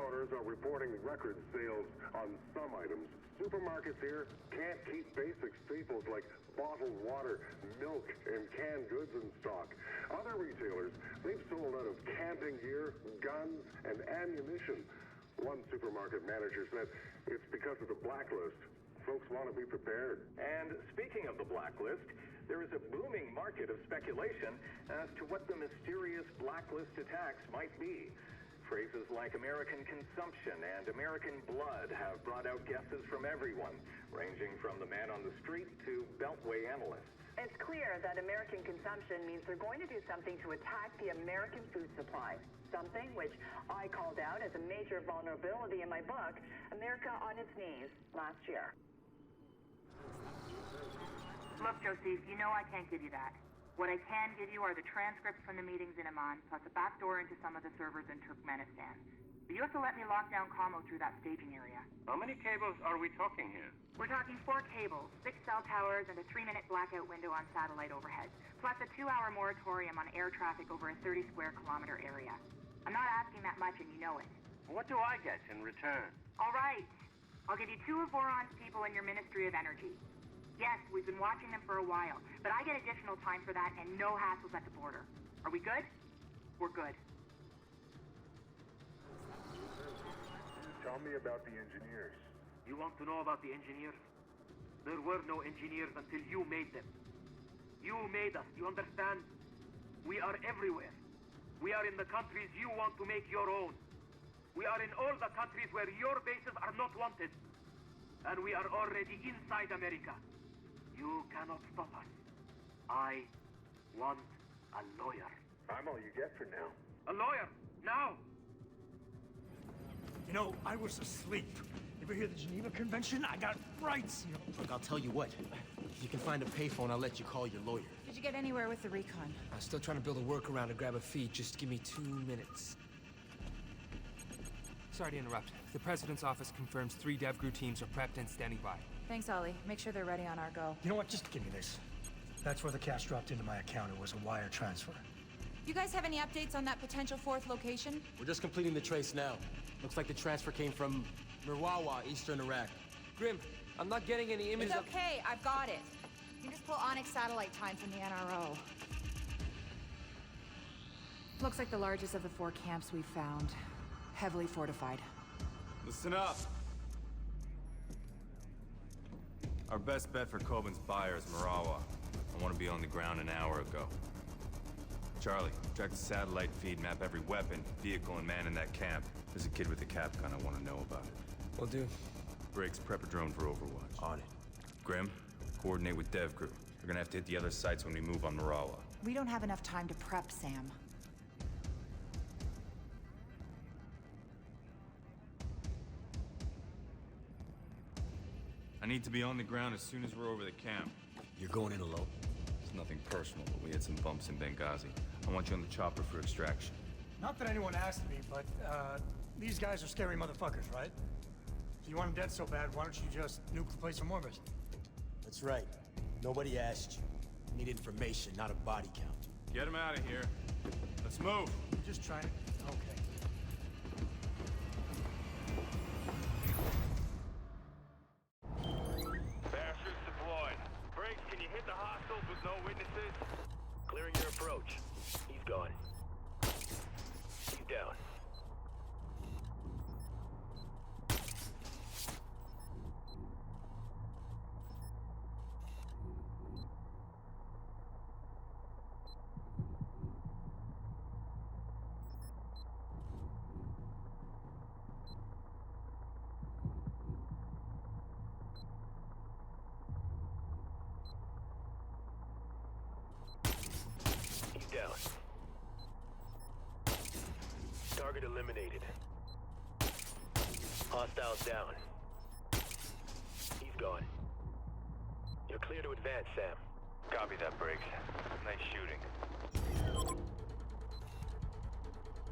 owners are reporting record sales on some items. Supermarkets here can't keep basic staples like bottled water, milk, and canned goods in stock. Other retailers, they've sold out of camping gear, guns, and ammunition. One supermarket manager said it's because of the blacklist. Folks want to be prepared. And speaking of the blacklist, there is a booming market of speculation as to what the mysterious blacklist attacks might be. Phrases like American consumption and American blood have brought out guesses from everyone, ranging from the man on the street to Beltway analysts. It's clear that American consumption means they're going to do something to attack the American food supply. Something which I called out as a major vulnerability in my book, America on Its Knees, last year. Look, Joseph, you know I can't give you that. What I can give you are the transcripts from the meetings in Amman, plus a backdoor into some of the servers in Turkmenistan. But you have to let me lock down commo through that staging area. How many cables are we talking here? We're talking 4 cables, 6 cell towers, and a 3-minute blackout window on satellite overhead, plus a 2-hour moratorium on air traffic over a 30-square-kilometer area. I'm not asking that much, and you know it. What do I get in return? All right. I'll give you 2 of Voron's people in your Ministry of Energy. Yes, we've been watching them for a while, but I get additional time for that and no hassles at the border. Are we good? We're good. Tell me about the engineers. You want to know about the engineers? There were no engineers until you made them. You made us, you understand? We are everywhere. We are in the countries you want to make your own. We are in all the countries where your bases are not wanted. And we are already inside America. You cannot stop us. I want a lawyer. I'm all you get for now. A lawyer? Now! You know, I was asleep. You ever hear the Geneva Convention? I got rights, you know. Look, I'll tell you what. If you can find a payphone, I'll let you call your lawyer. Did you get anywhere with the recon? I'm still trying to build a workaround to grab a feed. Just give me 2 minutes. Sorry to interrupt. The President's office confirms 3 DevGru teams are prepped and standing by. Thanks, Ollie. Make sure they're ready on our go. You know what? Just give me this. That's where the cash dropped into my account. It was a wire transfer. You guys have any updates on that potential 4th location? We're just completing the trace now. Looks like the transfer came from Mirawa, eastern Iraq. Grim, I'm not getting any images It's okay. I've got it. You just pull Onyx satellite time from the NRO. Looks like the largest of the 4 camps we've found. Heavily fortified. Listen up. Our best bet for Coben's buyer is Mirawa. I want to be on the ground an hour ago. Charlie, track the satellite feed, map every weapon, vehicle, and man in that camp. There's a kid with a cap gun I want to know about it. Will do. Briggs, prep a drone for Overwatch. On it. Grim, coordinate with DevGru. We're gonna have to hit the other sites when we move on Mirawa. We don't have enough time to prep, Sam. I need to be on the ground as soon as we're over the camp. You're going in alone? It's nothing personal, but we had some bumps in Benghazi. I want you on the chopper for extraction. Not that anyone asked me, but, these guys are scary motherfuckers, right? If you want them dead so bad, why don't you just nuke the place from orbit? That's right. Nobody asked you. Need information, not a body count. Get him out of here. Let's move. Just trying to... Okay. Parachutes deployed. Briggs, can you hit the hostiles with no witnesses? Clearing your approach. He's gone. He's down. Down. Target eliminated. Hostiles down. He's gone. You're clear to advance, Sam. Copy that, Briggs. Nice shooting.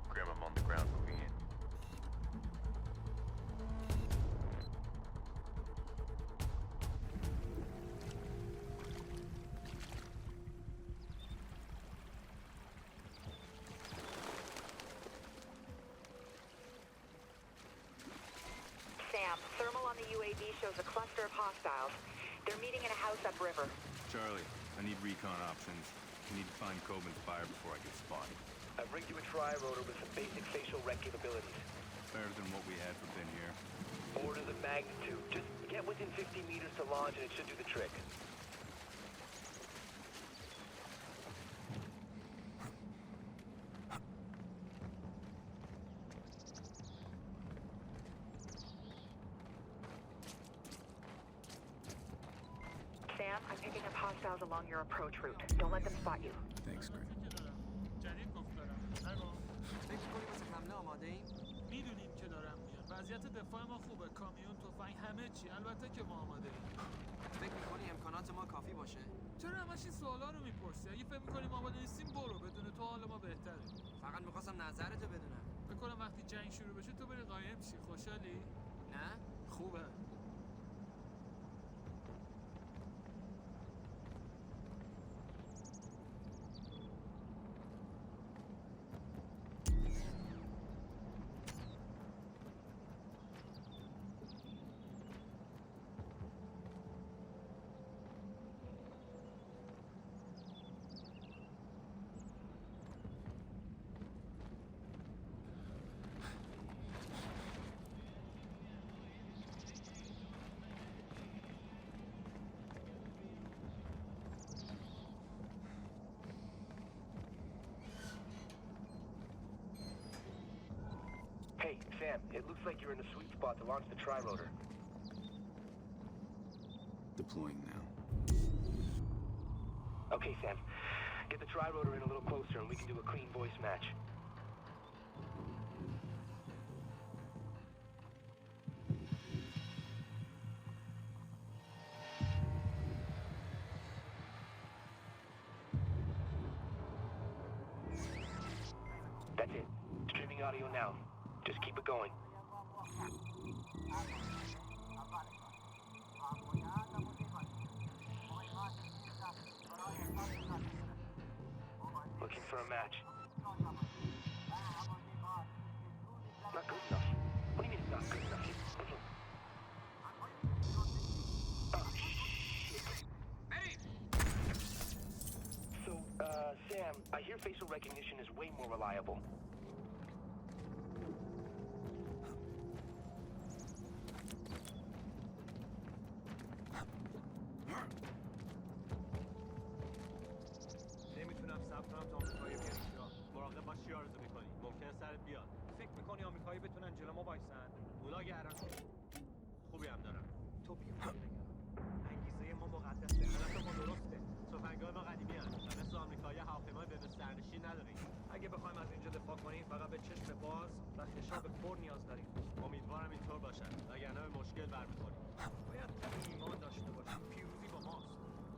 Grim, I'm on the ground moving in. shows a cluster of hostiles. They're meeting in a house upriver. Charlie, I need recon options. I need to find Coben's buyer before I get spotted. I've rigged you a TRIROTOR with some basic facial rec capabilities. Better than what we had for Ben here. Orders of magnitude. Just get within 50 meters to launch and it should do the trick. Sam, I'm picking up hostiles along your approach route. Don't let them spot you. Thanks, Greg. میدونیم که دارم میان. وضعیت دفاع ما خوبه. کامیون، تفنگ، همه چی. البته که ما آماده ایم. فکر می‌کنی امکانات ما کافی باشه؟ چرا همش این سوالا رو میپرسی؟ اگه فکر می‌کنیم آماده نیستیم برو. بدون تو حال ما بهتره. فقط می‌خواستم نظرتو بدونم. فکر کنم وقتی جنگ شروع بشه تو بری قایم شی. خوشحالی؟ نه؟ خوبه. Hey, Sam, it looks like you're in the sweet spot to launch the TRIROTOR. Deploying now. Okay, Sam. Get the TRIROTOR in a little closer and we can do a clean voice match. That's it. Streaming audio now. Just keep it going. Looking for a match. Not good enough. What do you mean it's not good enough? Oh, shit. Hey! So, Sam, I hear facial recognition is way more reliable. نمیتونم صبر کنم تا آمریکایی بیان اینجا. مراقب باش چی آرزو میکنی. ممکنه سرت بیاد. فکر میکنی آمریکایی بتونن جلو ما وایسن؟ اونا گردن خوبی هم دارن. تو بیا انگیزه ما مقدسه. هدف ما درسته. تفنگ‌های ما قدیمی هستن. مثل آمریکایی هواپیمای بدون سرنشین نداریم. اگه بخوایم از اینجا دفاع کنیم فقط به چشم باز و خشاب پر نیاز داریم. امیدوارم اینطور باشه. وگرنه به مشکل برمیخوریم. باید ایمان داشته باشیم. پیروزی با ماست.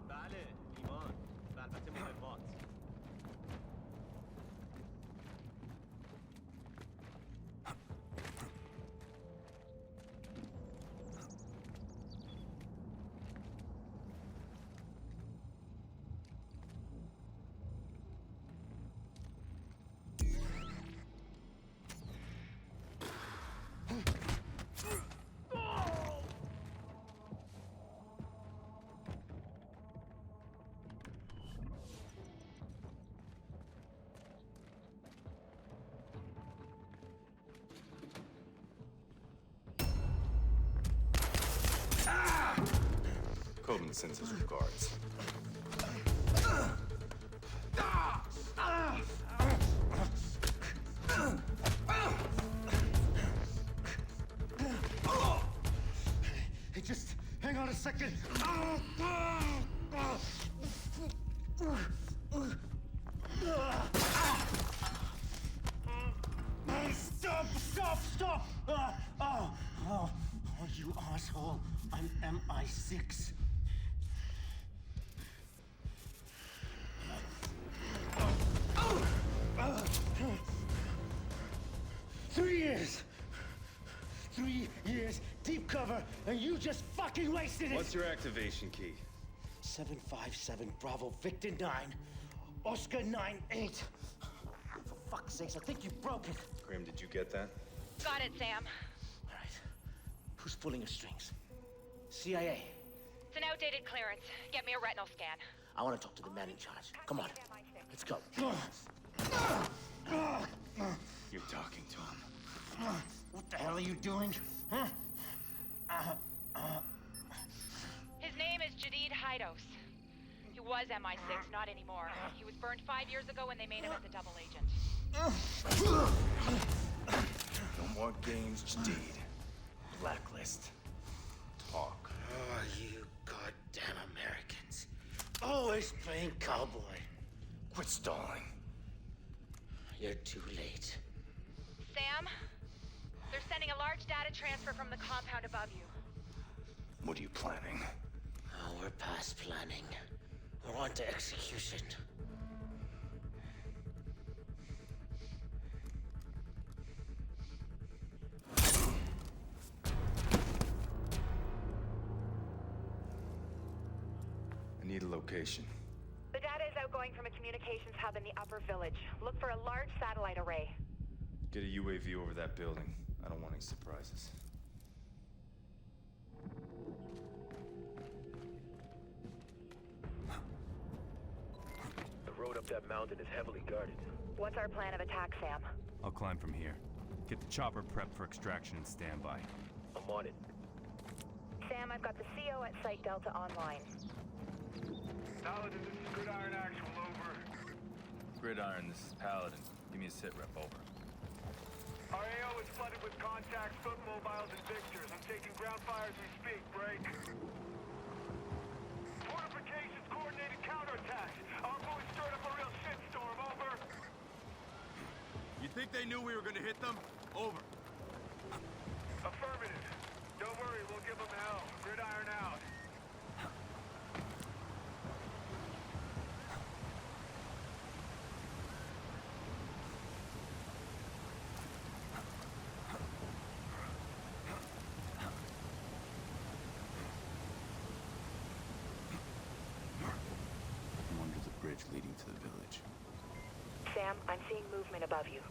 بله، ایمان. و البته مهمات. Coben sends his regards. Hey, just hang on a second. Stop! Oh, you asshole. I'm MI6. 3 years. 3 years, deep cover, and you just fucking wasted it! What's your activation key? 757 Bravo Victor 9, Oscar 98. For fuck's sakes, I think you broke it. Grim, did you get that? Got it, Sam. All right. Who's pulling the strings? CIA. It's an outdated clearance. Get me a retinal scan. I want to talk to the man in charge. Come on. Let's go. You're talking to him. What the hell are you doing? Huh? His name is Jadid Hidos. He was MI6, not anymore. He was burned 5 years ago when they made him as a double agent. No more games, Jadid. Blacklist. Talk. Oh, you goddamn Americans. Always playing cowboy. Quit stalling. You're too late. Sam, they're sending a large data transfer from the compound above you. What are you planning? Oh, we're past planning. We're on to execution. I need a location. The data is outgoing from a communications hub in the upper village. Look for a large satellite array. Get a UAV over that building. I don't want any surprises. The road up that mountain is heavily guarded. What's our plan of attack, Sam? I'll climb from here. Get the chopper prepped for extraction and standby. I'm on it. Sam, I've got the CO at Site Delta online. Paladin, this is Gridiron Actual, over. Gridiron, this is Paladin. Give me a sit rep, over. Our AO is flooded with contacts, foot mobiles, and Victors. I'm taking ground fire as we speak. Break. Fortifications, coordinated counterattacks. Our boys stirred up a real shitstorm. Over. You think they knew we were gonna hit them? Over. Affirmative. Don't worry, we'll give them hell. Gridiron out. I'm under the bridge leading to the village. Sam, I'm seeing movement above you.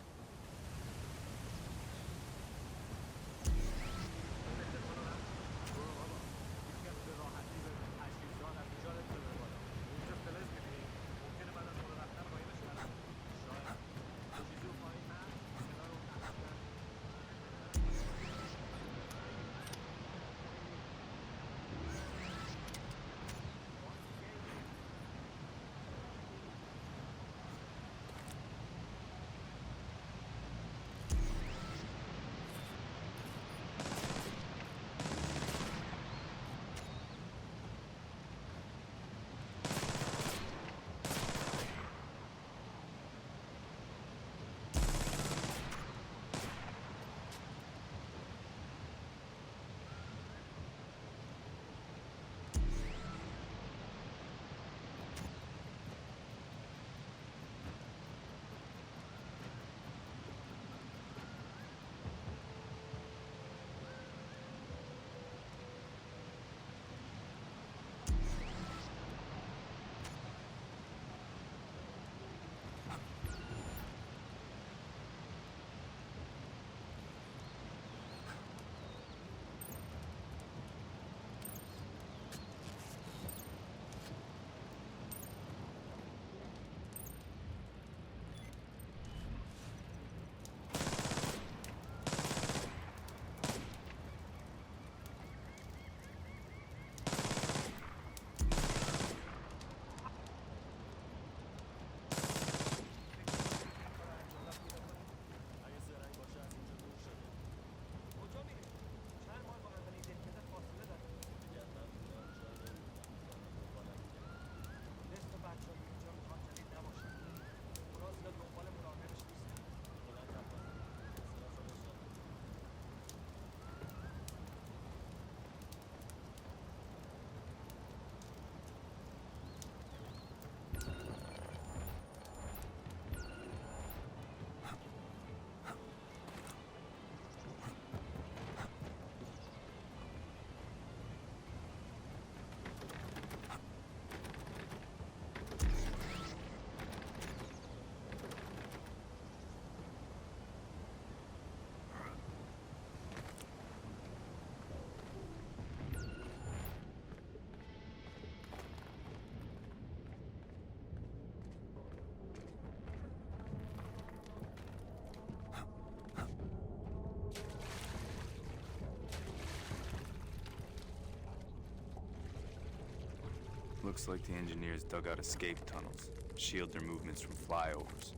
Looks like the engineers dug out escape tunnels, shield their movements from flyovers.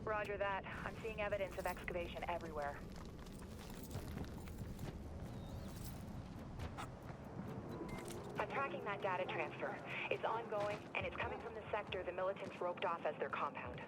Roger that. I'm seeing evidence of excavation everywhere. I'm tracking that data transfer. It's ongoing, and it's coming from the sector the militants roped off as their compound.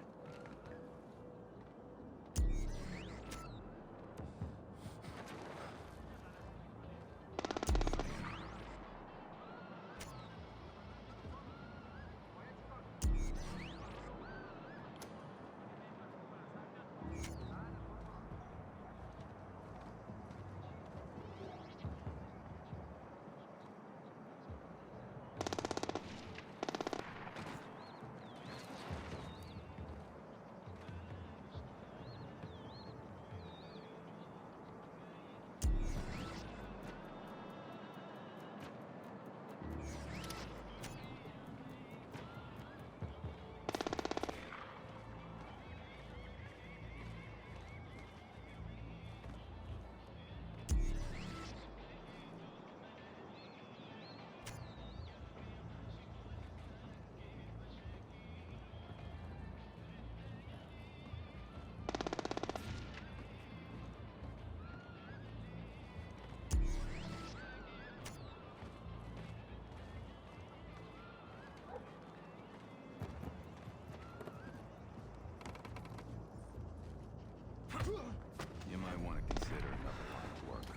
You might want to consider another line of work.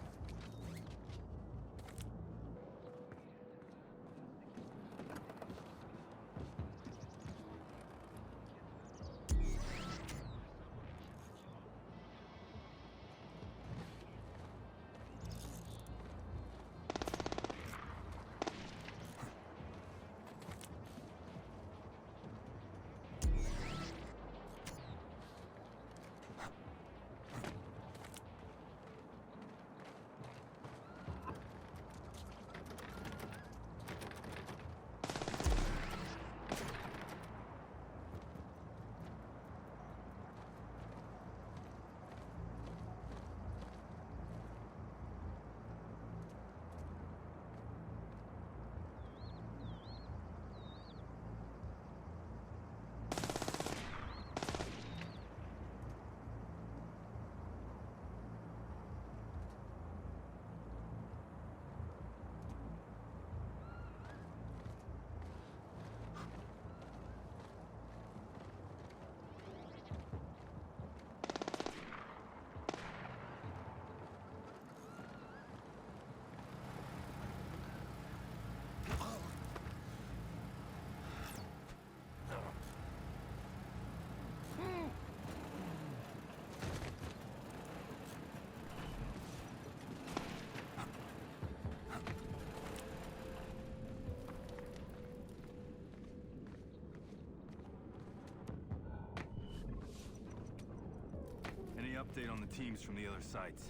Update on the teams from the other sites?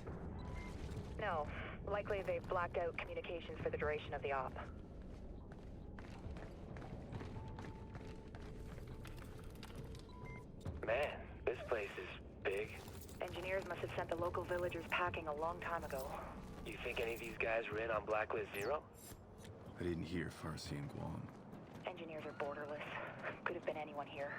No. Likely they've blacked out communications for the duration of the op. Man, this place is big. Engineers must have sent the local villagers packing a long time ago. You think any of these guys were in on Blacklist 0? I didn't hear Farsi and Guam. Engineers are borderless. Could have been anyone here.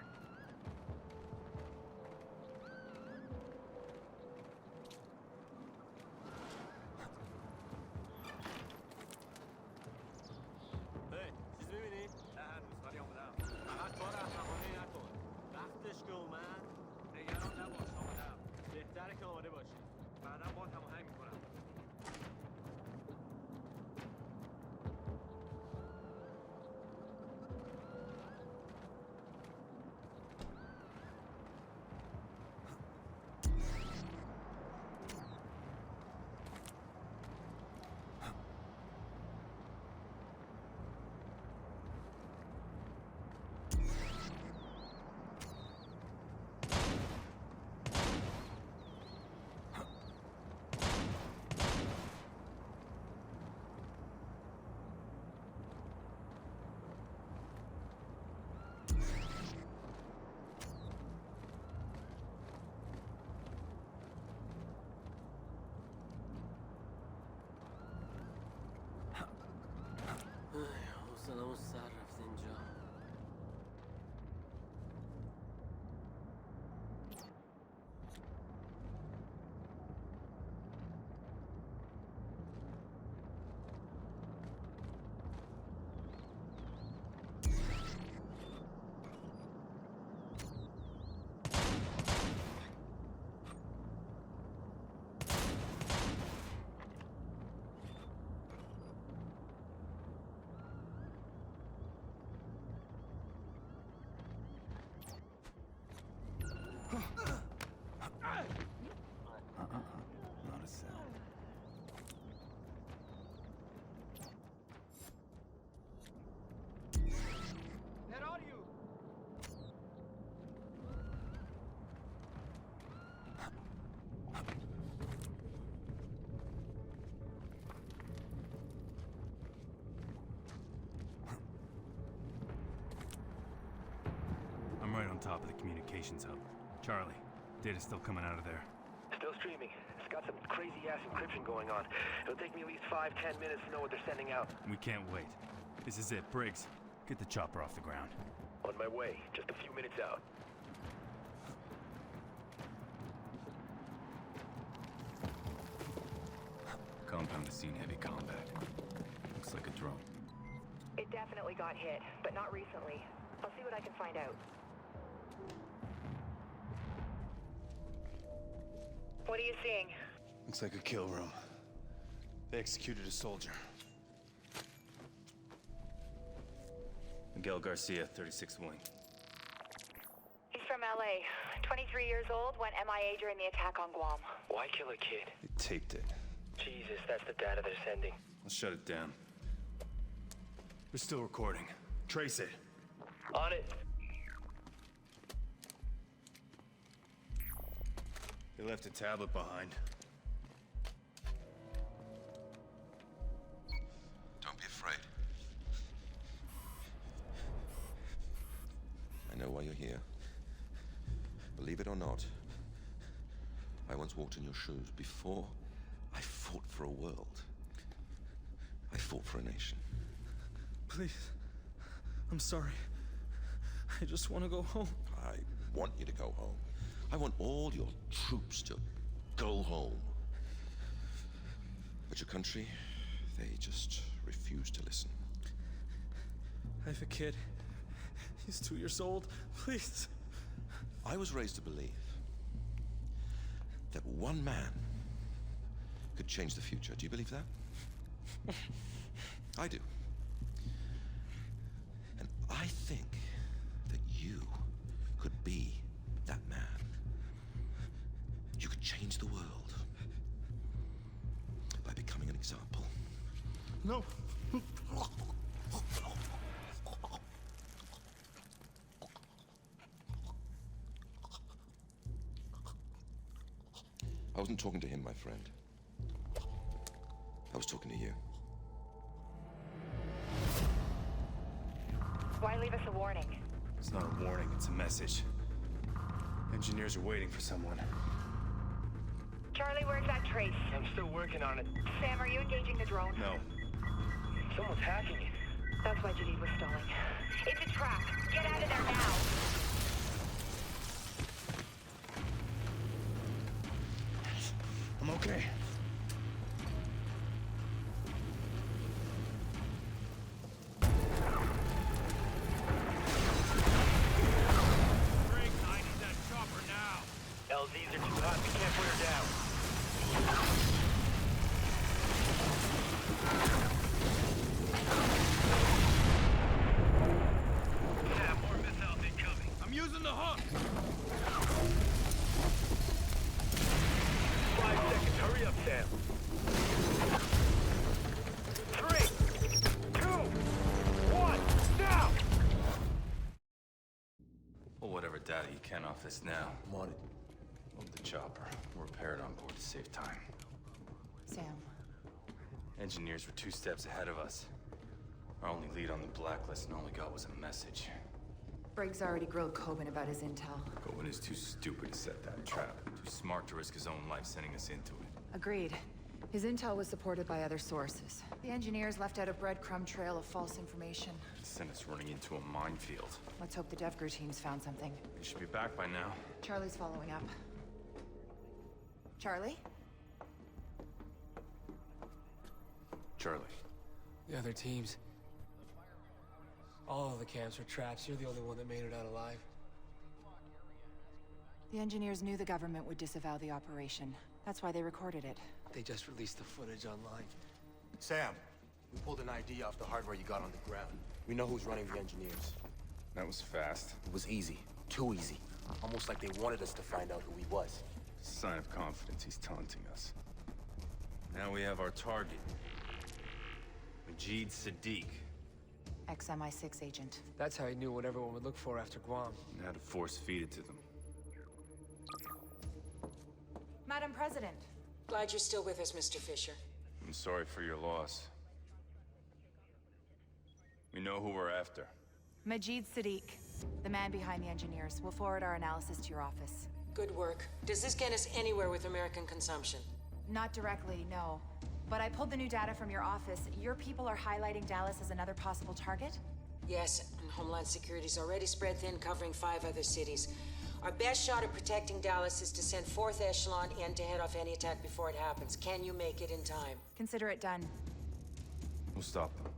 top of the communications hub. Charlie, data's still coming out of there. Still streaming. It's got some crazy-ass encryption going on. It'll take me at least 5-10 minutes to know what they're sending out. We can't wait. This is it. Briggs, get the chopper off the ground. On my way. Just a few minutes out. Compound has seen heavy combat. Looks like a drone. It definitely got hit, but not recently. I'll see what I can find out. What are you seeing? Looks like a kill room. They executed a soldier. Miguel Garcia, 36th Wing. He's from LA. 23 years old, went MIA during the attack on Guam. Why kill a kid? They taped it. Jesus, that's the data they're sending. I'll shut it down. We're still recording. Trace it. On it. They left a tablet behind. Don't be afraid. I know why you're here. Believe it or not, I once walked in your shoes. Before I fought for a world, I fought for a nation. Please. I'm sorry. I just want to go home. I want you to go home. I want all your troops to go home. But your country, they just refuse to listen. I have a kid. He's 2 years old. Please. I was raised to believe that one man could change the future. Do you believe that? I do. And I think that you could be that man. You could change the world by becoming an example. No. I wasn't talking to him, my friend. I was talking to you. Why leave us a warning? It's not a warning, it's a message. Engineers are waiting for someone. Charlie, where's that trace? I'm still working on it. Sam, are you engaging the drone? No. Someone's hacking it. That's why Jadid was stalling. It's a trap. Get out of there now. I'm okay. Briggs, I need that chopper now. LZs are too hot. We can't put her down. Yeah, more missiles incoming. I'm using the hook. 5 seconds. Hurry up, Sam. 3, 2, 1, now! Well, whatever data you can off this now. I'm on it. Load the chopper. We'll repair it on board to save time. Sam. Engineers were 2 steps ahead of us. Our only lead on the blacklist and all we got was a message. Briggs already grilled Coben about his intel. Cohen is too stupid to set that trap. Too smart to risk his own life sending us into it. Agreed. His intel was supported by other sources. The engineers left out a breadcrumb trail of false information. Sent us running into a minefield. Let's hope the DevGru teams found something. They should be back by now. Charlie's following up. Charlie? Charlie. The other teams. All of the camps are traps. You're the only one that made it out alive. The engineers knew the government would disavow the operation. That's why they recorded it. They just released the footage online. Sam, we pulled an ID off the hardware you got on the ground. We know who's running the engineers. That was fast. It was easy. Too easy. Almost like they wanted us to find out who he was. Sign of confidence, he's taunting us. Now we have our target. Majid Sadiq. Ex-MI6 agent. That's how he knew what everyone would look for after Guam. And how to force feed it to them. Madam President. Glad you're still with us, Mr. Fisher. I'm sorry for your loss. We know who we're after. Majid Sadiq. The man behind the engineers. We'll forward our analysis to your office. Good work. Does this get us anywhere with American consumption? Not directly, no. But I pulled the new data from your office. Your people are highlighting Dallas as another possible target? Yes, and Homeland Security's already spread thin, covering 5 other cities. Our best shot at protecting Dallas is to send 4th Echelon in to head off any attack before it happens. Can you make it in time? Consider it done. We'll stop them.